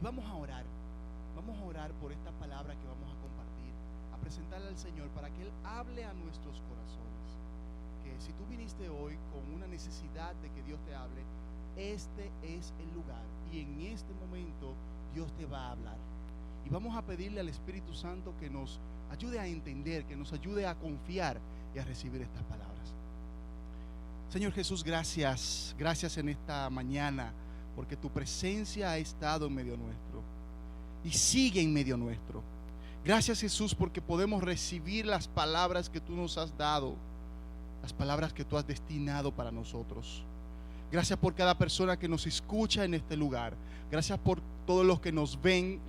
vamos a orar. Vamos a orar por esta palabra que vamos a compartir, a presentarle al Señor para que Él hable a nuestros corazones. Que si tú viniste hoy con una necesidad de que Dios te hable, este es el lugar y en este momento Dios te va a hablar. Y vamos a pedirle al Espíritu Santo que nos ayude a entender, que nos ayude a confiar y a recibir estas palabras. Señor Jesús, gracias en esta mañana, porque tu presencia ha estado en medio nuestro y sigue en medio nuestro. Gracias, Jesús, porque podemos recibir las palabras que tú nos has dado, las palabras que tú has destinado para nosotros. Gracias por cada persona que nos escucha en este lugar. Gracias por todos los que nos ven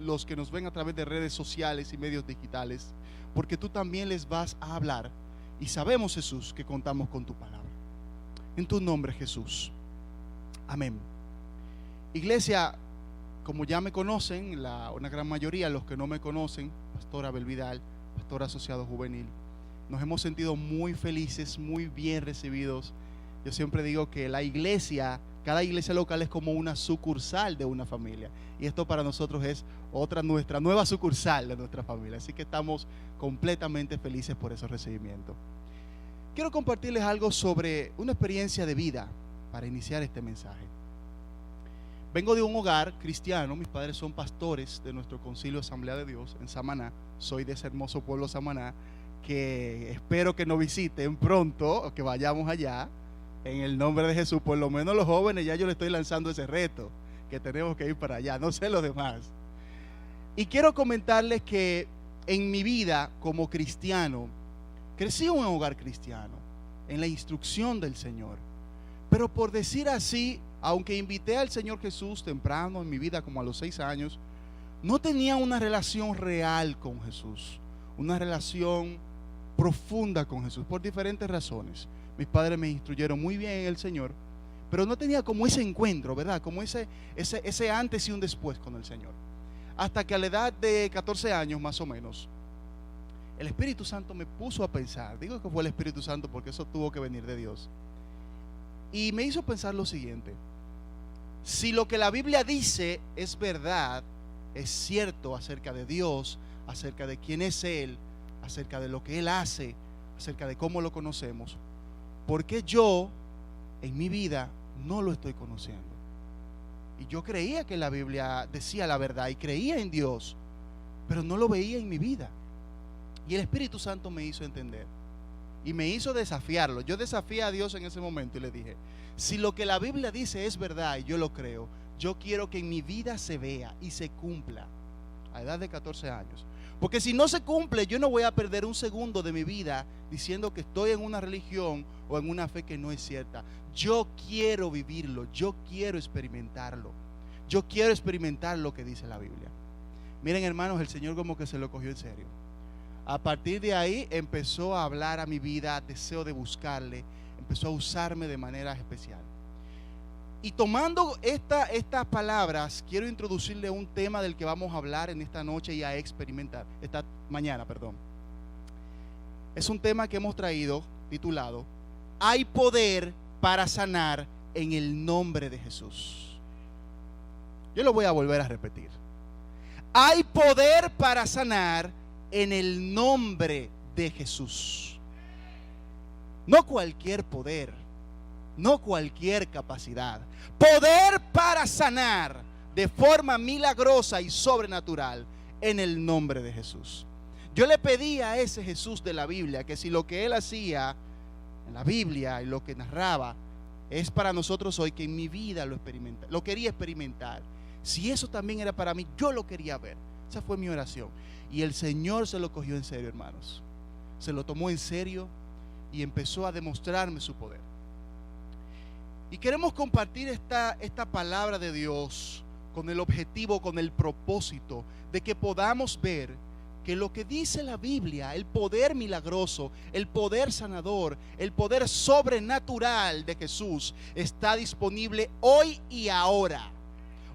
a través de redes sociales y medios digitales, porque tú también les vas a hablar. Y sabemos, Jesús, que contamos con tu palabra. En tu nombre, Jesús. Amén. Iglesia, como ya me conocen, una gran mayoría, los que no me conocen, Pastor Abel Vidal, pastor asociado juvenil, nos hemos sentido muy felices, muy bien recibidos. Yo siempre digo que la iglesia, cada iglesia local es como una sucursal de una familia. Y esto para nosotros es nuestra nueva sucursal de nuestra familia. Así que estamos completamente felices por ese recibimiento. Quiero compartirles algo sobre una experiencia de vida para iniciar este mensaje. Vengo de un hogar cristiano, mis padres son pastores de nuestro concilio Asamblea de Dios en Samaná. Soy de ese hermoso pueblo Samaná, que espero que nos visiten pronto o que vayamos allá. En el nombre de Jesús, por lo menos los jóvenes, ya yo le estoy lanzando ese reto, que tenemos que ir para allá, no sé los demás. Y quiero comentarles que en mi vida como cristiano, crecí en un hogar cristiano, en la instrucción del Señor. Pero por decir así, aunque invité al Señor Jesús temprano en mi vida, como a los 6 años, no tenía una relación real con Jesús, una relación profunda con Jesús, por diferentes razones. Mis padres me instruyeron muy bien en el Señor, pero no tenía como ese encuentro, ¿verdad? Como ese antes y un después con el Señor. Hasta que a la edad de 14 años más o menos, el Espíritu Santo me puso a pensar. Digo que fue el Espíritu Santo porque eso tuvo que venir de Dios. Y me hizo pensar lo siguiente: si lo que la Biblia dice es verdad, es cierto acerca de Dios, acerca de quién es Él, acerca de lo que Él hace, acerca de cómo lo conocemos, ¿por qué yo en mi vida no lo estoy conociendo? Y yo creía que la Biblia decía la verdad y creía en Dios, pero no lo veía en mi vida. Y el Espíritu Santo me hizo entender y me hizo desafiarlo. Yo desafié a Dios en ese momento y le dije: si lo que la Biblia dice es verdad y yo lo creo, yo quiero que en mi vida se vea y se cumpla a edad de 14 años. Porque si no se cumple, yo no voy a perder un segundo de mi vida diciendo que estoy en una religión o en una fe que no es cierta. Yo quiero vivirlo, yo quiero experimentarlo. Yo quiero experimentar lo que dice la Biblia. Miren, hermanos, el Señor como que se lo cogió en serio. A partir de ahí empezó a hablar a mi vida, deseo de buscarle, empezó a usarme de manera especial. Y tomando estas palabras, quiero introducirle un tema del que vamos a hablar en esta noche y a experimentar, esta mañana, perdón. Es un tema que hemos traído titulado: hay poder para sanar en el nombre de Jesús. Yo lo voy a volver a repetir. Hay poder para sanar en el nombre de Jesús. No cualquier poder, no cualquier capacidad. Poder para sanar de forma milagrosa y sobrenatural en el nombre de Jesús. Yo le pedí a ese Jesús de la Biblia que si lo que Él hacía en la Biblia y lo que narraba es para nosotros hoy, que en mi vida lo quería experimentar. Si eso también era para mí, yo lo quería ver. Esa fue mi oración. Y el Señor se lo cogió en serio, hermanos. Se lo tomó en serio y empezó a demostrarme su poder. Y queremos compartir esta palabra de Dios con el objetivo, con el propósito de que podamos ver que lo que dice la Biblia, el poder milagroso, el poder sanador, el poder sobrenatural de Jesús está disponible hoy y ahora.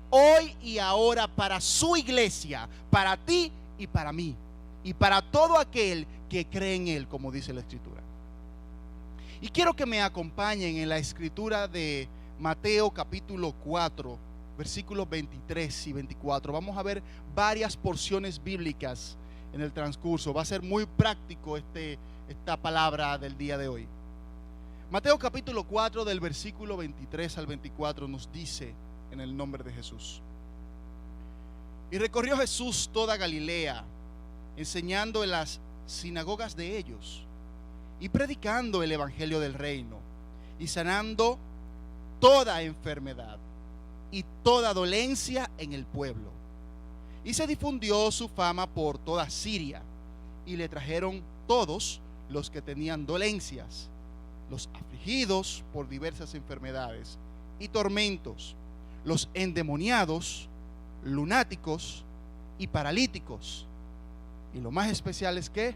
Hoy y ahora para su iglesia, para ti y para mí, y para todo aquel que cree en Él, como dice la Escritura. Y quiero que me acompañen en la Escritura de Mateo capítulo 4, versículos 23 y 24. Vamos a ver varias porciones bíblicas en el transcurso. Va a ser muy práctico esta palabra del día de hoy. Mateo capítulo 4 del versículo 23 al 24 nos dice en el nombre de Jesús: y recorrió Jesús toda Galilea, enseñando en las sinagogas de ellos y predicando el evangelio del reino y sanando toda enfermedad y toda dolencia en el pueblo. Y se difundió su fama por toda Siria, y le trajeron todos los que tenían dolencias, los afligidos por diversas enfermedades y tormentos, los endemoniados, lunáticos y paralíticos. Y lo más especial es que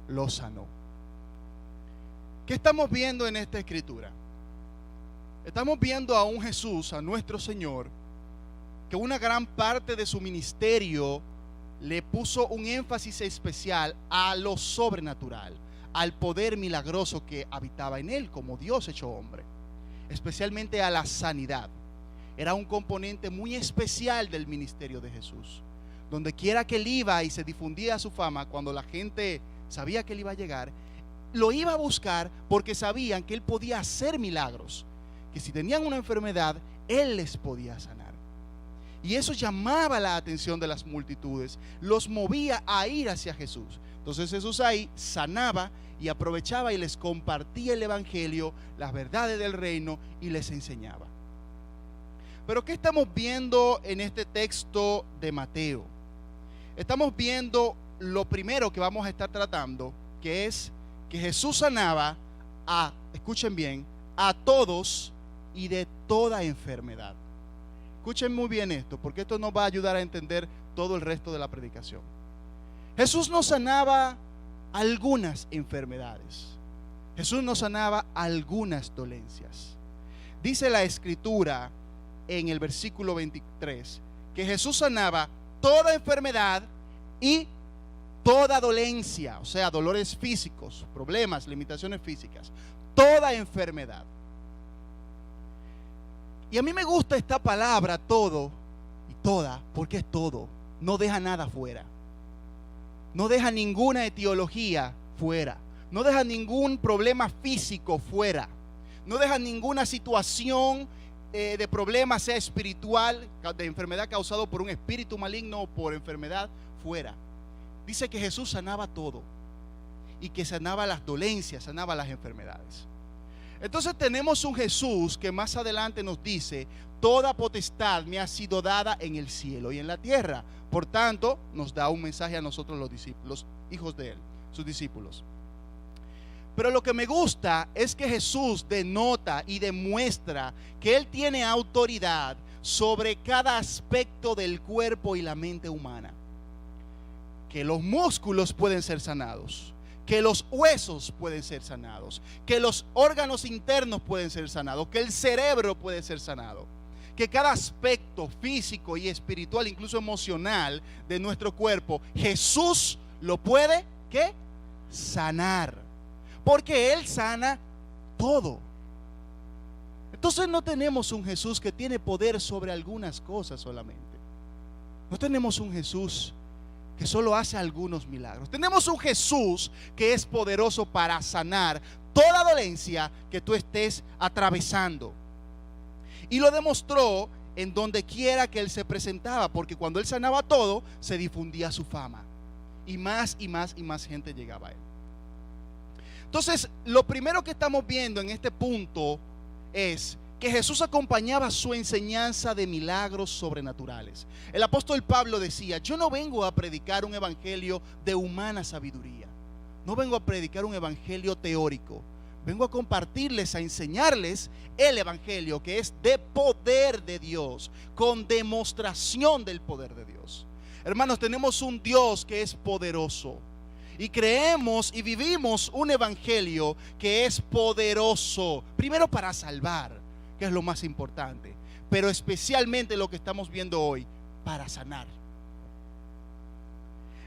los sanó. ¿Qué estamos viendo en esta escritura? Estamos viendo a un Jesús, a nuestro Señor, que una gran parte de su ministerio le puso un énfasis especial a lo sobrenatural, al poder milagroso que habitaba en él como Dios hecho hombre, especialmente a la sanidad. Era un componente muy especial del ministerio de Jesús. Donde quiera que él iba y se difundía su fama, cuando la gente sabía que él iba a llegar, lo iba a buscar porque sabían que él podía hacer milagros, que si tenían una enfermedad, él les podía sanar. Y eso llamaba la atención de las multitudes, los movía a ir hacia Jesús. Entonces Jesús ahí sanaba y aprovechaba y les compartía el evangelio, las verdades del reino, y les enseñaba. Pero ¿qué estamos viendo en este texto de Mateo? Estamos viendo lo primero que vamos a estar tratando, que es que Jesús sanaba escuchen bien, a todos y de toda enfermedad. Escuchen muy bien esto, porque esto nos va a ayudar a entender todo el resto de la predicación. Jesús no sanaba algunas enfermedades. Jesús no sanaba algunas dolencias. Dice la Escritura en el versículo 23 que Jesús sanaba toda enfermedad y toda dolencia, o sea, dolores físicos, problemas, limitaciones físicas, toda enfermedad. Y a mí me gusta esta palabra todo y toda, porque es todo, no deja nada fuera, no deja ninguna etiología fuera, no deja ningún problema físico fuera, no deja ninguna situación de problema, sea espiritual, de enfermedad causado por un espíritu maligno o por enfermedad, fuera. Dice que Jesús sanaba todo y que sanaba las dolencias, sanaba las enfermedades. Entonces tenemos un Jesús que más adelante nos dice: toda potestad me ha sido dada en el cielo y en la tierra. Por tanto, nos da un mensaje a nosotros los discípulos, hijos de él, sus discípulos. Pero lo que me gusta es que Jesús denota y demuestra que él tiene autoridad sobre cada aspecto del cuerpo y la mente humana. Que los músculos pueden ser sanados, que los huesos pueden ser sanados, que los órganos internos pueden ser sanados, que el cerebro puede ser sanado, que cada aspecto físico y espiritual, incluso emocional de nuestro cuerpo, Jesús lo puede, ¿qué? Sanar, porque él sana todo. Entonces no tenemos un Jesús que tiene poder sobre algunas cosas solamente. No tenemos un Jesús que solo hace algunos milagros. Tenemos un Jesús que es poderoso para sanar toda dolencia que tú estés atravesando. Y lo demostró en donde quiera que él se presentaba, porque cuando él sanaba todo, se difundía su fama. Y más gente llegaba a él. Entonces, lo primero que estamos viendo en este punto es que Jesús acompañaba su enseñanza de milagros sobrenaturales. El apóstol Pablo decía: yo no vengo a predicar un evangelio de humana sabiduría, no vengo a predicar un evangelio teórico, vengo a compartirles, a enseñarles el evangelio que es de poder de Dios, con demostración del poder de Dios. Hermanos, tenemos un Dios que es poderoso. Y creemos y vivimos un evangelio que es poderoso, primero para salvar, que es lo más importante, pero especialmente lo que estamos viendo hoy, para sanar.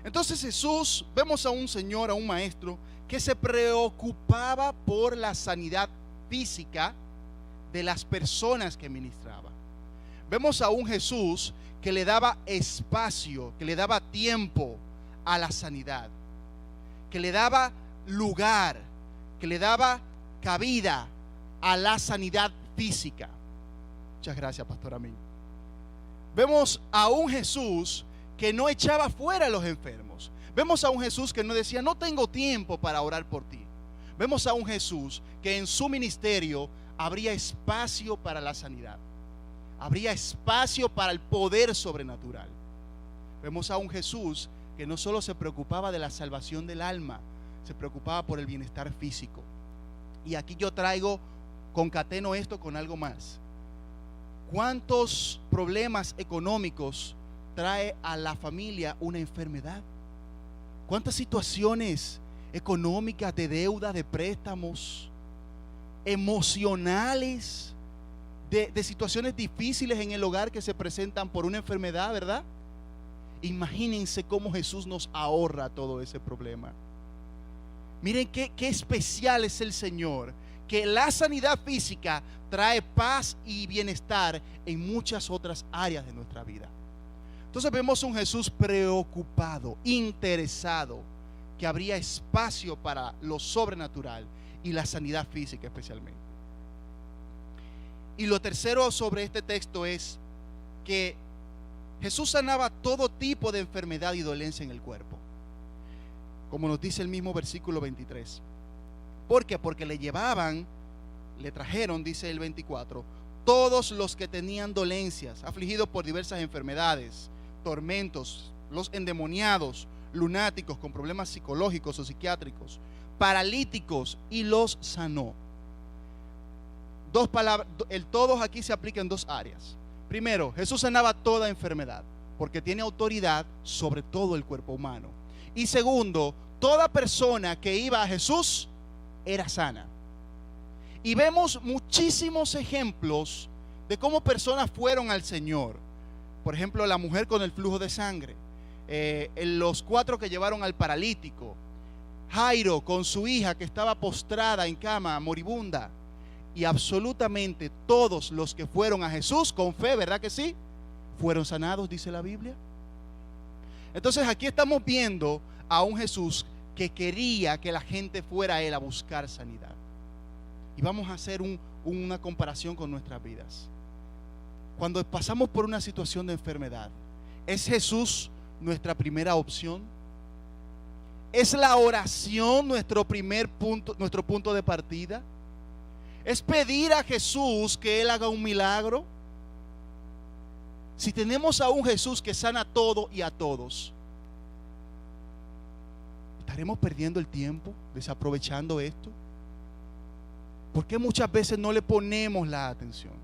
Entonces Jesús, vemos a un Señor, a un maestro que se preocupaba por la sanidad física de las personas que ministraba. Vemos a un Jesús que le daba espacio, que le daba tiempo a la sanidad, que le daba lugar, que le daba cabida a la sanidad física. Muchas gracias, pastor Amín. Vemos a un Jesús que no echaba fuera a los enfermos. Vemos a un Jesús que no decía, no tengo tiempo para orar por ti. Vemos a un Jesús que en su ministerio habría espacio para la sanidad, habría espacio para el poder sobrenatural. Vemos a un Jesús que no solo se preocupaba de la salvación del alma, se preocupaba por el bienestar físico. Y aquí yo concateno esto con algo más. ¿Cuántos problemas económicos trae a la familia una enfermedad? ¿Cuántas situaciones económicas, de deuda, de préstamos, emocionales, de situaciones difíciles en el hogar que se presentan por una enfermedad, verdad? Imagínense cómo Jesús nos ahorra todo ese problema. Miren qué especial es el Señor, que la sanidad física trae paz y bienestar en muchas otras áreas de nuestra vida. Entonces vemos un Jesús preocupado, interesado, que habría espacio para lo sobrenatural y la sanidad física especialmente. Y lo tercero sobre este texto es que Jesús sanaba todo tipo de enfermedad y dolencia en el cuerpo, como nos dice el mismo versículo 23. ¿Por qué? Porque le trajeron, dice el 24, todos los que tenían dolencias, afligidos por diversas enfermedades, tormentos, los endemoniados, lunáticos con problemas psicológicos o psiquiátricos, paralíticos, y los sanó. Dos palabras, el todos aquí se aplica en dos áreas. Primero, Jesús sanaba toda enfermedad, porque tiene autoridad sobre todo el cuerpo humano. Y segundo, toda persona que iba a Jesús era sana. Y vemos muchísimos ejemplos de cómo personas fueron al Señor. Por ejemplo, la mujer con el flujo de sangre, los 4 que llevaron al paralítico, Jairo con su hija que estaba postrada en cama, moribunda, y absolutamente todos los que fueron a Jesús con fe, ¿verdad que sí? Fueron sanados, dice la Biblia. Entonces aquí estamos viendo a un Jesús que quería que la gente fuera a Él a buscar sanidad. Y vamos a hacer una comparación con nuestras vidas. Cuando pasamos por una situación de enfermedad, ¿es Jesús nuestra primera opción? ¿Es la oración nuestro punto de partida? ¿Es pedir a Jesús que Él haga un milagro? Si tenemos a un Jesús que sana todo y a todos, ¿estaremos perdiendo el tiempo, desaprovechando esto? ¿Por qué muchas veces no le ponemos la atención?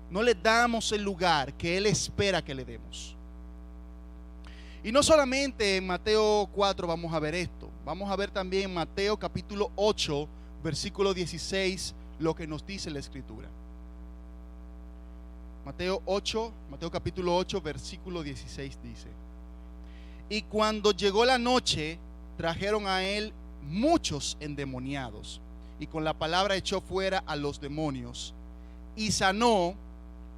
No le damos el lugar que Él espera que le demos. Y no solamente en Mateo 4 vamos a ver esto. Vamos a ver también en Mateo capítulo 8, versículo 16, lo que nos dice la Escritura. Mateo capítulo 8, versículo 16 dice: y cuando llegó la noche, trajeron a Él muchos endemoniados, y con la palabra echó fuera a los demonios, y sanó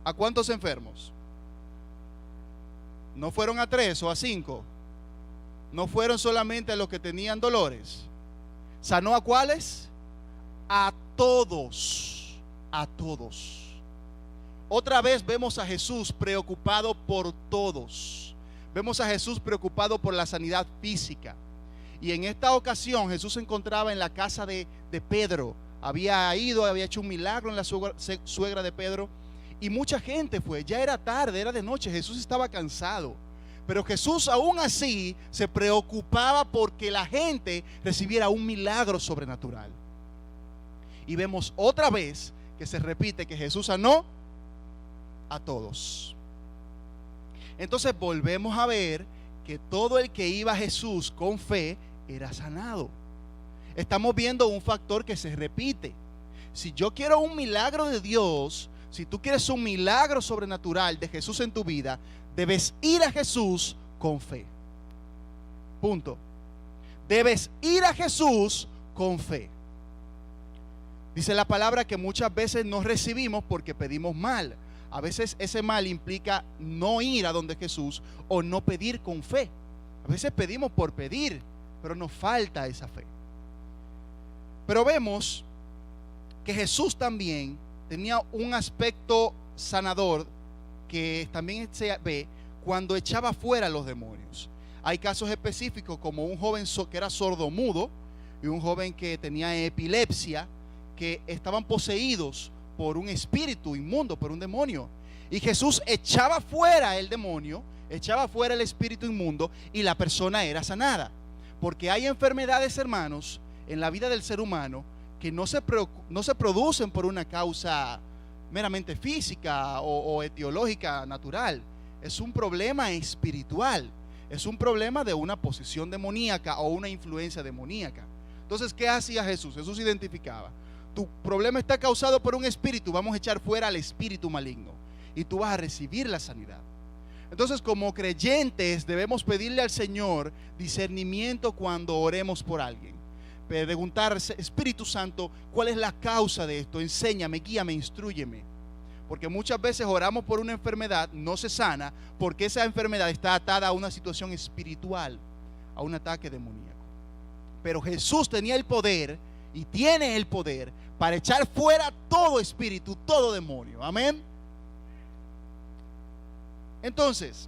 ¿a cuántos enfermos? No fueron a 3 o a 5. No fueron solamente a los que tenían dolores. ¿Sanó a cuáles? A todos. A todos. Otra vez vemos a Jesús preocupado por todos. Vemos a Jesús preocupado por la sanidad física. Y en esta ocasión Jesús se encontraba en la casa de Pedro. Había hecho un milagro en la suegra de Pedro. Y mucha gente fue, ya era tarde, era de noche, Jesús estaba cansado. Pero Jesús aún así se preocupaba porque la gente recibiera un milagro sobrenatural. Y vemos otra vez que se repite que Jesús sanó a todos. Entonces volvemos a ver que todo el que iba a Jesús con fe era sanado. Estamos viendo un factor que se repite. Si yo quiero un milagro de Dios, si tú quieres un milagro sobrenatural de Jesús en tu vida, debes ir a Jesús con fe. Punto. Debes ir a Jesús con fe. Dice la palabra que muchas veces no recibimos porque pedimos mal. A veces ese mal implica no ir a donde Jesús o no pedir con fe. A veces pedimos por pedir, pero nos falta esa fe. Pero vemos que Jesús también tenía un aspecto sanador que también se ve cuando echaba fuera a los demonios. Hay casos específicos como un joven que era sordomudo y un joven que tenía epilepsia, que estaban poseídos por un espíritu inmundo, por un demonio. Y Jesús echaba fuera el demonio, echaba fuera el espíritu inmundo y la persona era sanada. Porque hay enfermedades, hermanos, en la vida del ser humano que no se producen por una causa meramente física o etiológica natural. Es un problema espiritual. Es un problema de una posesión demoníaca o una influencia demoníaca. Entonces, ¿qué hacía Jesús? Jesús identificaba: tu problema está causado por un espíritu, vamos a echar fuera al espíritu maligno y tú vas a recibir la sanidad. Entonces, como creyentes debemos pedirle al Señor discernimiento cuando oremos por alguien. Preguntarse: Espíritu Santo, ¿cuál es la causa de esto? Enséñame, guíame, instrúyeme. Porque muchas veces oramos por una enfermedad, no se sana, porque esa enfermedad está atada a una situación espiritual, a un ataque demoníaco. Pero Jesús tenía el poder y tiene el poder para echar fuera todo espíritu, todo demonio. Amén. Entonces,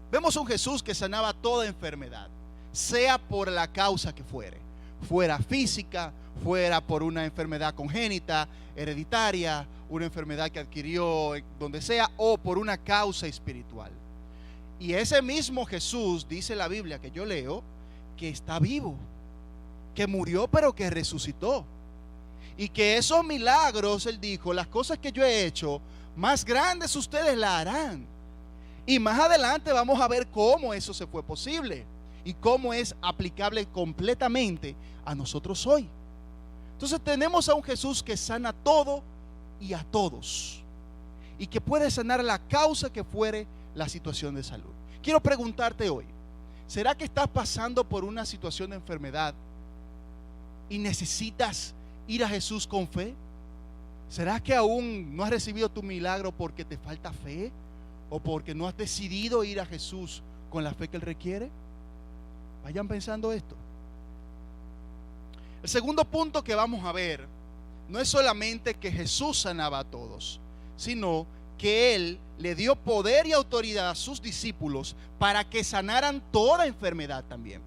vemos un Jesús que sanaba toda enfermedad, sea por la causa que fuera física, fuera por una enfermedad congénita, hereditaria, una enfermedad que adquirió donde sea, o por una causa espiritual. Y ese mismo Jesús, dice la Biblia que yo leo, que está vivo, que murió pero que resucitó, y que esos milagros, él dijo: las cosas que yo he hecho, más grandes ustedes la harán. Y más adelante vamos a ver cómo eso se fue posible y cómo es aplicable completamente a nosotros hoy. Entonces tenemos a un Jesús que sana todo y a todos, y que puede sanar la causa que fuere la situación de salud. Quiero preguntarte hoy: ¿será que estás pasando por una situación de enfermedad y necesitas ir a Jesús con fe? ¿Será que aún no has recibido tu milagro porque te falta fe o porque no has decidido ir a Jesús con la fe que Él requiere? Vayan pensando esto. El segundo punto que vamos a ver no es solamente que Jesús sanaba a todos, sino que Él le dio poder y autoridad a sus discípulos para que sanaran toda enfermedad también.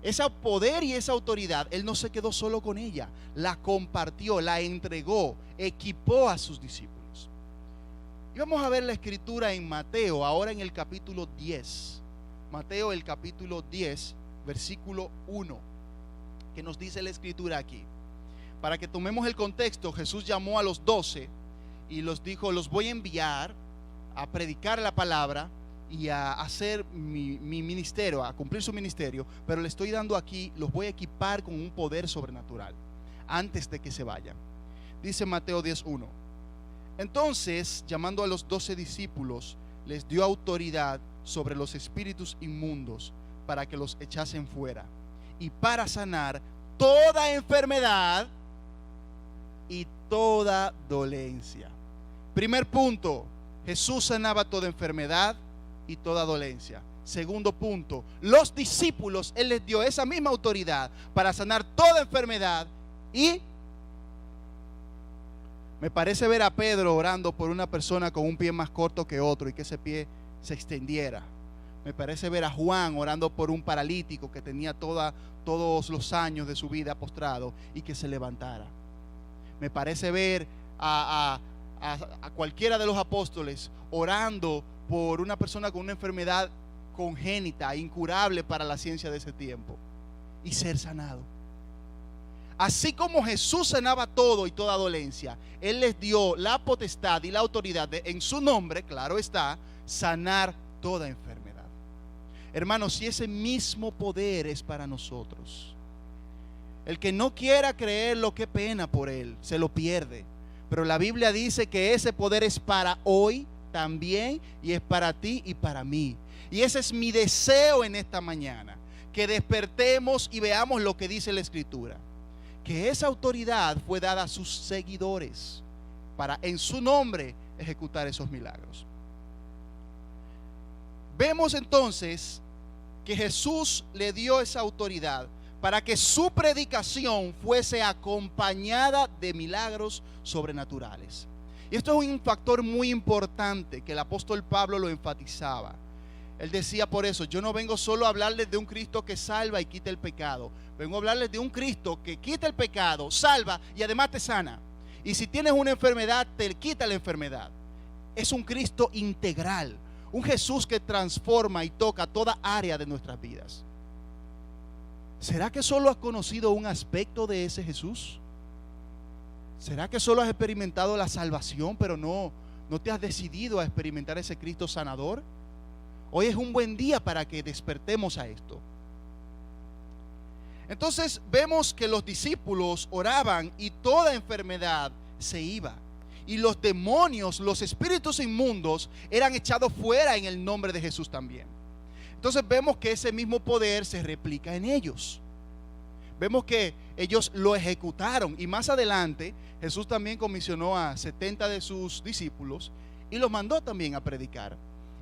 Ese poder y esa autoridad, Él no se quedó solo con ella, la compartió, la entregó, equipó a sus discípulos. Y vamos a ver la escritura en Mateo, ahora en el capítulo 10. Mateo, el capítulo 10, versículo 1. Que nos dice la escritura aquí. Para que tomemos el contexto, Jesús llamó a los 12 y los dijo: los voy a enviar a predicar la palabra y a hacer mi ministerio, a cumplir su ministerio, pero le estoy dando aquí, los voy a equipar con un poder sobrenatural antes de que se vayan. Dice Mateo 10:1: entonces, llamando a los 12 discípulos, les dio autoridad sobre los espíritus inmundos para que los echasen fuera y para sanar toda enfermedad y toda dolencia. Primer punto: Jesús sanaba toda enfermedad y toda dolencia. Segundo punto: los discípulos, Él les dio esa misma autoridad para sanar toda enfermedad. Y me parece ver a Pedro orando por una persona con un pie más corto que otro y que ese pie se extendiera. Me parece ver a Juan orando por un paralítico que tenía todos los años de su vida postrado y que se levantara. Me parece ver a cualquiera de los apóstoles orando por una persona con una enfermedad congénita, incurable para la ciencia de ese tiempo, y ser sanado. Así como Jesús sanaba todo y toda dolencia, Él les dio la potestad y la autoridad de, en su nombre, claro está, sanar toda enfermedad. Hermanos, si ese mismo poder es para nosotros, el que no quiera creerlo, qué pena por él, se lo pierde. Pero la Biblia dice que ese poder es para hoy también, y es para ti y para mí. Y ese es mi deseo en esta mañana, que despertemos y veamos lo que dice la Escritura, que esa autoridad fue dada a sus seguidores. para en su nombre ejecutar esos milagros. Vemos entonces que Jesús le dio esa autoridad para que su predicación fuese acompañada de milagros sobrenaturales. Y esto es un factor muy importante que el apóstol Pablo lo enfatizaba. Él decía por eso: yo no vengo solo a hablarles de un Cristo que salva y quita el pecado. Vengo a hablarles de un Cristo que quita el pecado, salva y además te sana. Y si tienes una enfermedad, te quita la enfermedad. Es un Cristo integral, un Jesús que transforma y toca toda área de nuestras vidas. ¿Será que solo has conocido un aspecto de ese Jesús? ¿Será que solo has experimentado la salvación, pero no te has decidido a experimentar ese Cristo sanador? Hoy es un buen día para que despertemos a esto. Entonces vemos que los discípulos oraban y toda enfermedad se iba. Y los demonios, los espíritus inmundos, eran echados fuera en el nombre de Jesús también. Entonces vemos que ese mismo poder se replica en ellos. Vemos que ellos lo ejecutaron. Y más adelante Jesús también comisionó a 70 de sus discípulos y los mandó también a predicar.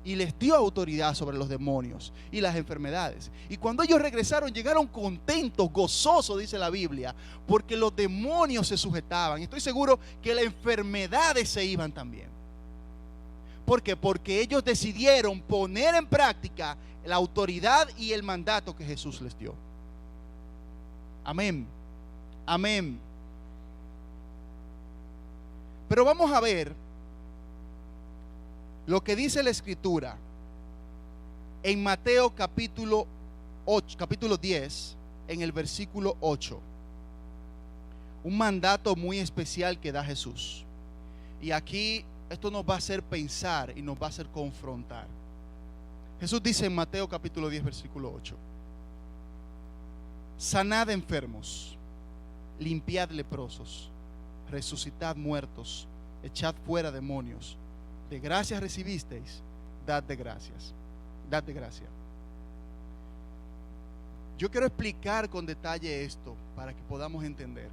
Y les dio autoridad sobre los demonios y las enfermedades. Y cuando ellos regresaron, llegaron contentos, gozosos, dice la Biblia, porque los demonios se sujetaban. Estoy seguro que las enfermedades se iban también. ¿Por qué? Porque ellos decidieron poner en práctica la autoridad y el mandato que Jesús les dio. Amén. Amén. Pero vamos a ver lo que dice la Escritura en Mateo capítulo 10, en el versículo 8. Un mandato muy especial que da Jesús. Y aquí esto nos va a hacer pensar y nos va a hacer confrontar. Jesús dice en Mateo capítulo 10, versículo 8: sanad enfermos, limpiad leprosos, resucitad muertos, echad fuera demonios. De gracias recibisteis, dad de gracias. Dad de gracia. Yo quiero explicar con detalle esto para que podamos entender.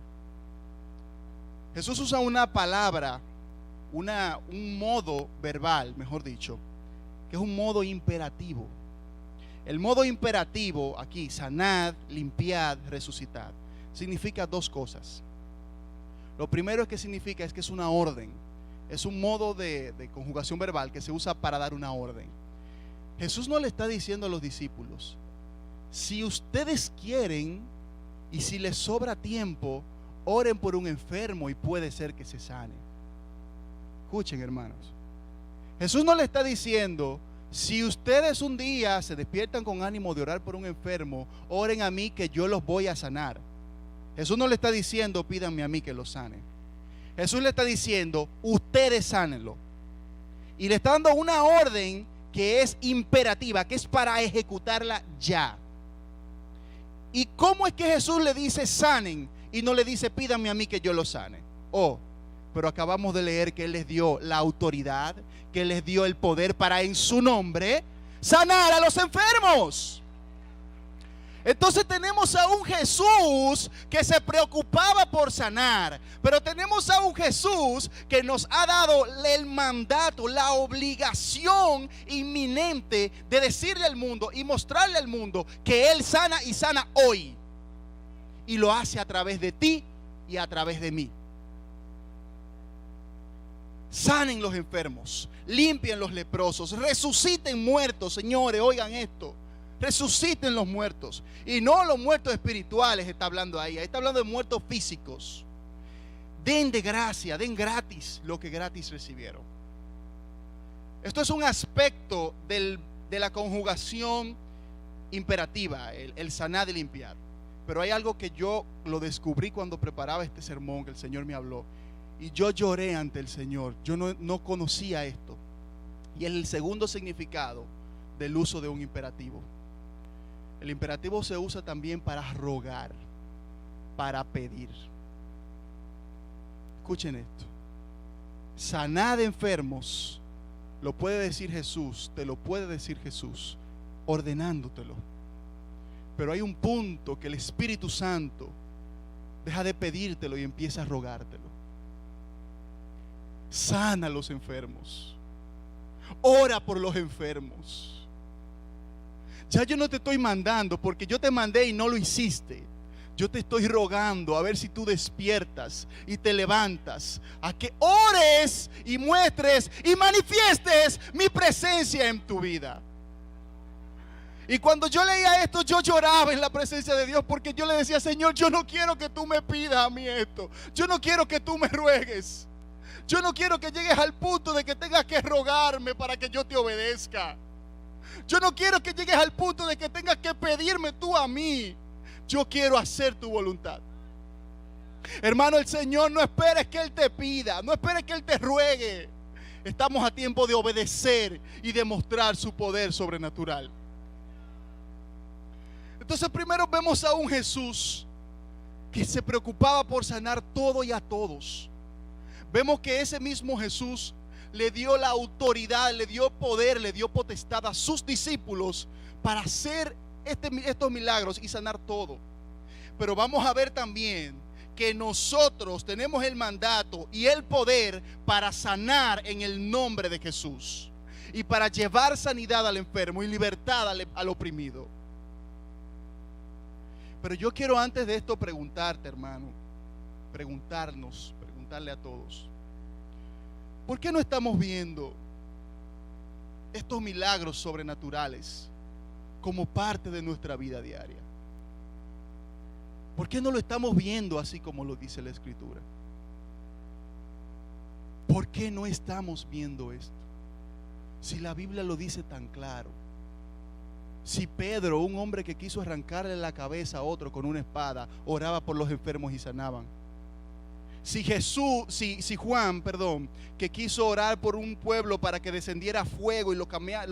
Jesús usa una palabra, un modo verbal, mejor dicho, que es un modo imperativo. El modo imperativo aquí, sanad, limpiad, resucitad, significa dos cosas. Lo primero es que significa es que es una orden. Es un modo de conjugación verbal que se usa para dar una orden. Jesús no le está diciendo a los discípulos: si ustedes quieren y si les sobra tiempo, oren por un enfermo y puede ser que se sane. Escuchen, hermanos. Jesús no le está diciendo: si ustedes un día se despiertan con ánimo de orar por un enfermo, oren a mí que yo los voy a sanar. Jesús no le está diciendo: pídanme a mí que los sane. Jesús le está diciendo: ustedes sánenlo. Y le está dando una orden que es imperativa, que es para ejecutarla ya. ¿Y cómo es que Jesús le dice sanen y no le dice pídanme a mí que yo lo sane? Pero acabamos de leer que Él les dio la autoridad, que Él les dio el poder para en su nombre sanar a los enfermos. Entonces tenemos a un Jesús que se preocupaba por sanar, pero tenemos a un Jesús que nos ha dado el mandato, la obligación inminente de decirle al mundo y mostrarle al mundo que Él sana y sana hoy. Y lo hace a través de ti y a través de mí. Sanen los enfermos, limpien los leprosos, resuciten muertos. Señores, oigan esto. Resuciten los muertos. Y no los muertos espirituales está hablando ahí. Ahí está hablando de muertos físicos. Den de gracia, den gratis lo que gratis recibieron. Esto es un aspecto de la conjugación imperativa, el sanar y limpiar. Pero hay algo que yo lo descubrí cuando preparaba este sermón que el Señor me habló. Y yo lloré ante el Señor. Yo no conocía esto. Y es el segundo significado del uso de un imperativo. El imperativo se usa también para rogar, para pedir. Escuchen esto. Sanad enfermos, lo puede decir Jesús, te lo puede decir Jesús, ordenándotelo. Pero hay un punto que el Espíritu Santo deja de pedírtelo y empieza a rogártelo. sana a los enfermos, ora por los enfermos. Ya yo no te estoy mandando porque yo te mandé y no lo hiciste. Yo te estoy rogando a ver si tú despiertas y te levantas a que ores y muestres y manifiestes mi presencia en tu vida. Y cuando yo leía esto, yo lloraba en la presencia de Dios, porque yo le decía: Señor, yo no quiero que tú me pidas a mí esto. Yo no quiero que tú me ruegues. Yo no quiero que llegues al punto de que tengas que rogarme para que yo te obedezca. Yo no quiero que llegues al punto de que tengas que pedirme tú a mí. Yo quiero hacer tu voluntad. Hermano, el Señor no esperes que Él te pida, no esperes que Él te ruegue. Estamos a tiempo de obedecer y demostrar su poder sobrenatural. Entonces primero vemos a un Jesús que se preocupaba por sanar todo y a todos. Vemos que ese mismo Jesús le dio la autoridad, le dio poder, le dio potestad a sus discípulos para hacer estos milagros y sanar todo. Pero vamos a ver también que nosotros tenemos el mandato y el poder para sanar en el nombre de Jesús y para llevar sanidad al enfermo y libertad al oprimido. Pero yo quiero, antes de esto, preguntarte, hermano, preguntarle a todos: ¿por qué no estamos viendo estos milagros sobrenaturales como parte de nuestra vida diaria? ¿Por qué no lo estamos viendo así como lo dice la Escritura? ¿Por qué no estamos viendo esto? Si la Biblia lo dice tan claro. Si Pedro, un hombre que quiso arrancarle la cabeza a otro con una espada, oraba por los enfermos y sanaban. Si Juan, que quiso orar por un pueblo para que descendiera fuego y los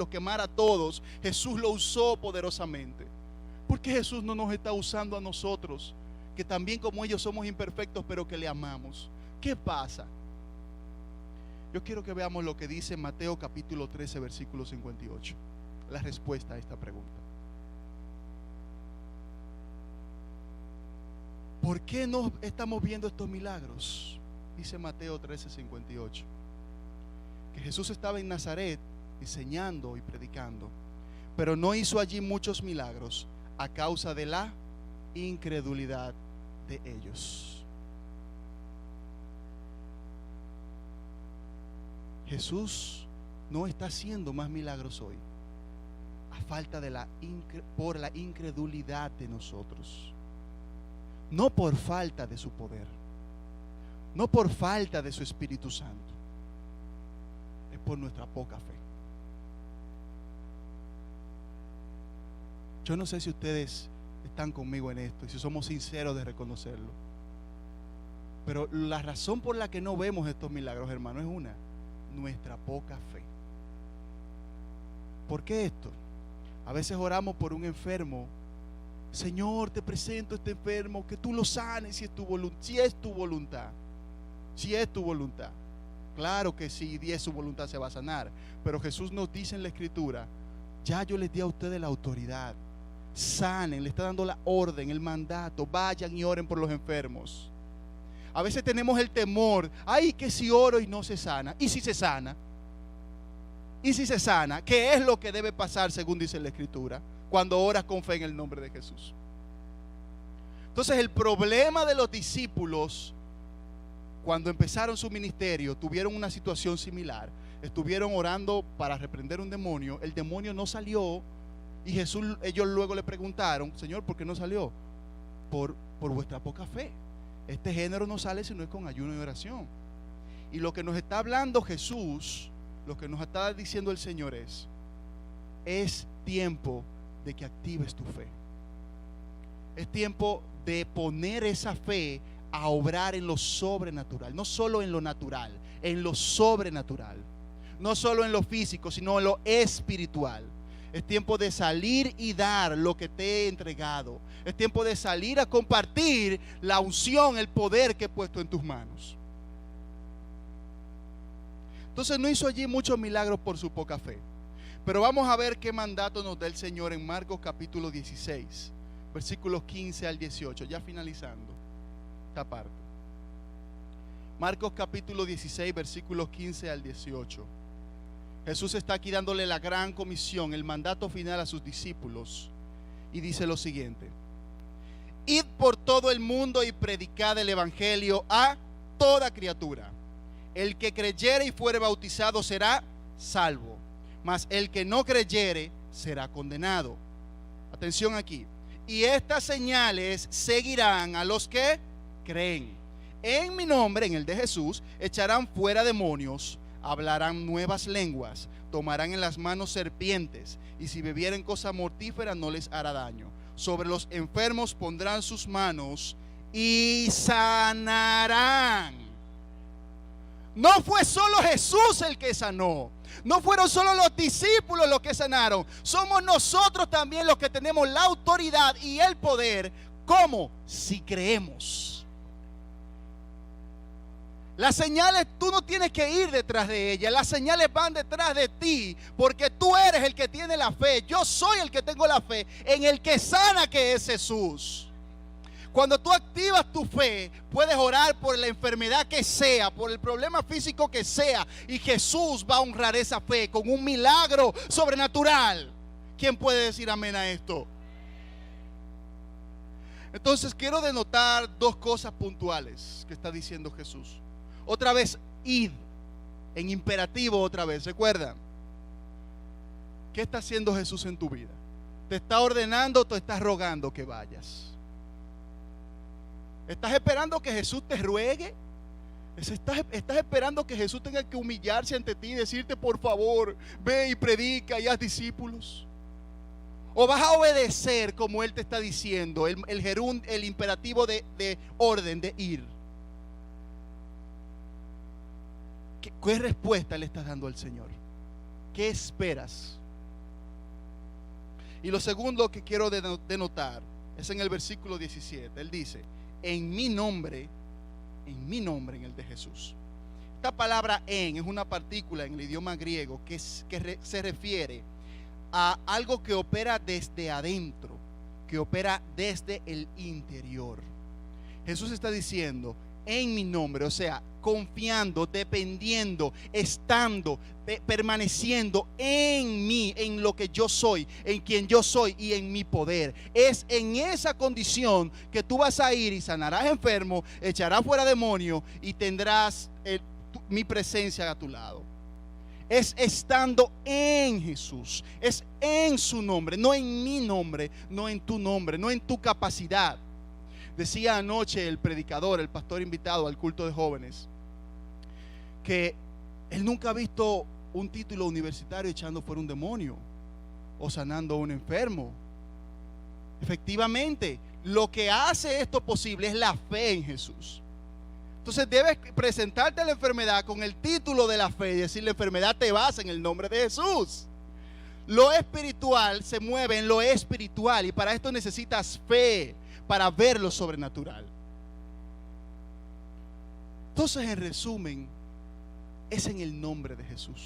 quemara a todos, Jesús lo usó poderosamente. ¿Por qué Jesús no nos está usando a nosotros, que también como ellos somos imperfectos, pero que le amamos? ¿Qué pasa? Yo quiero que veamos lo que dice Mateo capítulo 13, versículo 58. La respuesta a esta pregunta. ¿Por qué no estamos viendo estos milagros? Dice Mateo 13:58, que Jesús estaba en Nazaret enseñando y predicando, pero no hizo allí muchos milagros a causa de la incredulidad de ellos. Jesús no está haciendo más milagros hoy a falta de por la incredulidad de nosotros. No por falta de su poder, no por falta de su Espíritu Santo, es por nuestra poca fe. Yo no sé si ustedes están conmigo en esto y si somos sinceros de reconocerlo, pero la razón por la que no vemos estos milagros, hermano, es nuestra poca fe. ¿Por qué esto? A veces oramos por un enfermo: Señor, te presento a este enfermo, que tú lo sanes si es tu voluntad. Si es tu voluntad. Claro que si es su voluntad se va a sanar. Pero Jesús nos dice en la Escritura: ya yo les di a ustedes la autoridad. Sanen, le está dando la orden, el mandato. Vayan y oren por los enfermos. A veces tenemos el temor: ay, que si oro y no se sana. ¿Y si se sana? ¿Y si se sana? ¿Qué es lo que debe pasar según dice la Escritura cuando oras con fe en el nombre de Jesús? Entonces, el problema de los discípulos, cuando empezaron su ministerio, tuvieron una situación similar. Estuvieron orando para reprender un demonio. El demonio no salió. Y ellos luego le preguntaron: Señor, ¿por qué no salió? Por vuestra poca fe. Este género no sale si no es con ayuno y oración. Y lo que nos está hablando Jesús, lo que nos está diciendo el Señor es tiempo de que actives tu fe. Es tiempo de poner esa fe a obrar en lo sobrenatural. No solo en lo natural, en lo sobrenatural. No solo en lo físico, sino en lo espiritual. Es tiempo de salir y dar lo que te he entregado. Es tiempo de salir a compartir la unción, el poder que he puesto en tus manos. Entonces no hizo allí muchos milagros por su poca fe. Pero vamos a ver qué mandato nos da el Señor en Marcos capítulo 16, versículos 15 al 18, ya finalizando esta parte. Marcos capítulo 16, versículos 15 al 18. Jesús está aquí dándole la gran comisión, el mandato final a sus discípulos, y dice lo siguiente: id por todo el mundo y predicad el evangelio a toda criatura. El que creyere y fuere bautizado será salvo, mas el que no creyere será condenado. Atención aquí. Y estas señales seguirán a los que creen. En mi nombre, en el de Jesús, echarán fuera demonios, hablarán nuevas lenguas, tomarán en las manos serpientes, y si bebieren cosa mortífera no les hará daño. Sobre los enfermos pondrán sus manos y sanarán. No fue solo Jesús el que sanó, no fueron solo los discípulos los que sanaron, somos nosotros también los que tenemos la autoridad y el poder. ¿Cómo? Si creemos. Las señales, tú no tienes que ir detrás de ellas, las señales van detrás de ti, porque tú eres el que tiene la fe. Yo soy el que tengo la fe en el que sana, que es Jesús. Cuando tú activas tu fe, puedes orar por la enfermedad que sea, por el problema físico que sea, y Jesús va a honrar esa fe con un milagro sobrenatural. ¿Quién puede decir amén a esto? Entonces quiero denotar dos cosas puntuales que está diciendo Jesús. Otra vez, id, en imperativo otra vez, ¿recuerdan? ¿Qué está haciendo Jesús en tu vida? ¿Te está ordenando o te está rogando que vayas? ¿Estás esperando que Jesús te ruegue? ¿Estás esperando que Jesús tenga que humillarse ante ti y decirte, por favor, ve y predica y haz discípulos? ¿O vas a obedecer como Él te está diciendo, el imperativo de orden, de ir? ¿Qué respuesta le estás dando al Señor? ¿Qué esperas? Y lo segundo que quiero denotar es en el versículo 17. Él dice: en mi nombre, en el de Jesús. Esta palabra en es una partícula en el idioma griego que se refiere a algo que opera desde adentro, que opera desde el interior. Jesús está diciendo en mi nombre, o sea, confiando, dependiendo, estando, permaneciendo en mí, en lo que yo soy, en quien yo soy y en mi poder. Es en esa condición que tú vas a ir y sanarás enfermo, echarás fuera demonios y tendrás mi presencia a tu lado. Es estando en Jesús, es en su nombre, no en mi nombre, no en tu nombre, no en tu capacidad. Decía anoche el predicador, el pastor invitado al culto de jóvenes, que él nunca ha visto un título universitario echando fuera un demonio o sanando a un enfermo. Efectivamente, lo que hace esto posible es la fe en Jesús. Entonces debes presentarte a la enfermedad con el título de la fe y decir: la enfermedad te vas en el nombre de Jesús. Lo espiritual se mueve en lo espiritual, y para esto necesitas fe para ver lo sobrenatural. Entonces, en resumen, es en el nombre de Jesús,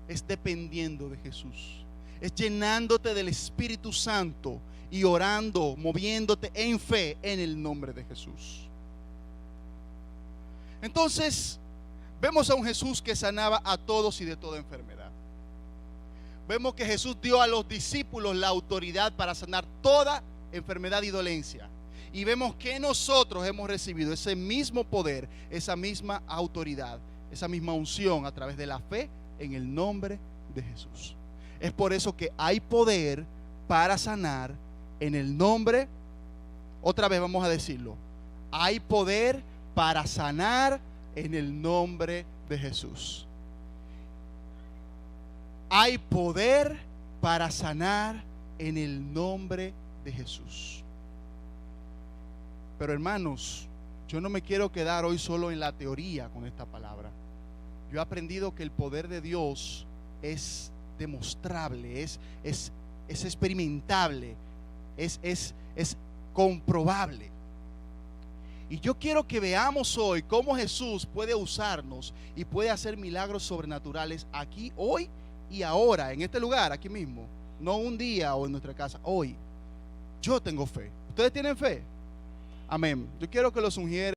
es dependiendo de Jesús, es llenándote del Espíritu Santo y orando, moviéndote en fe en el nombre de Jesús. Entonces, vemos a un Jesús que sanaba a todos y de toda enfermedad. Vemos que Jesús dio a los discípulos la autoridad para sanar toda enfermedad y dolencia. Y vemos que nosotros hemos recibido ese mismo poder, esa misma autoridad, esa misma unción a través de la fe en el nombre de Jesús. Es por eso que hay poder para sanar en el nombre. Otra vez vamos a decirlo: hay poder para sanar en el nombre de Jesús. Hay poder para sanar en el nombre de Jesús. Pero hermanos, yo no me quiero quedar hoy solo en la teoría con esta palabra. Yo he aprendido que el poder de Dios es demostrable, es experimentable, es comprobable. Y yo quiero que veamos hoy cómo Jesús puede usarnos y puede hacer milagros sobrenaturales aquí, hoy y ahora, en este lugar, aquí mismo. No un día o en nuestra casa, hoy. Yo tengo fe. ¿Ustedes tienen fe? Amén. Yo quiero que los ungieran.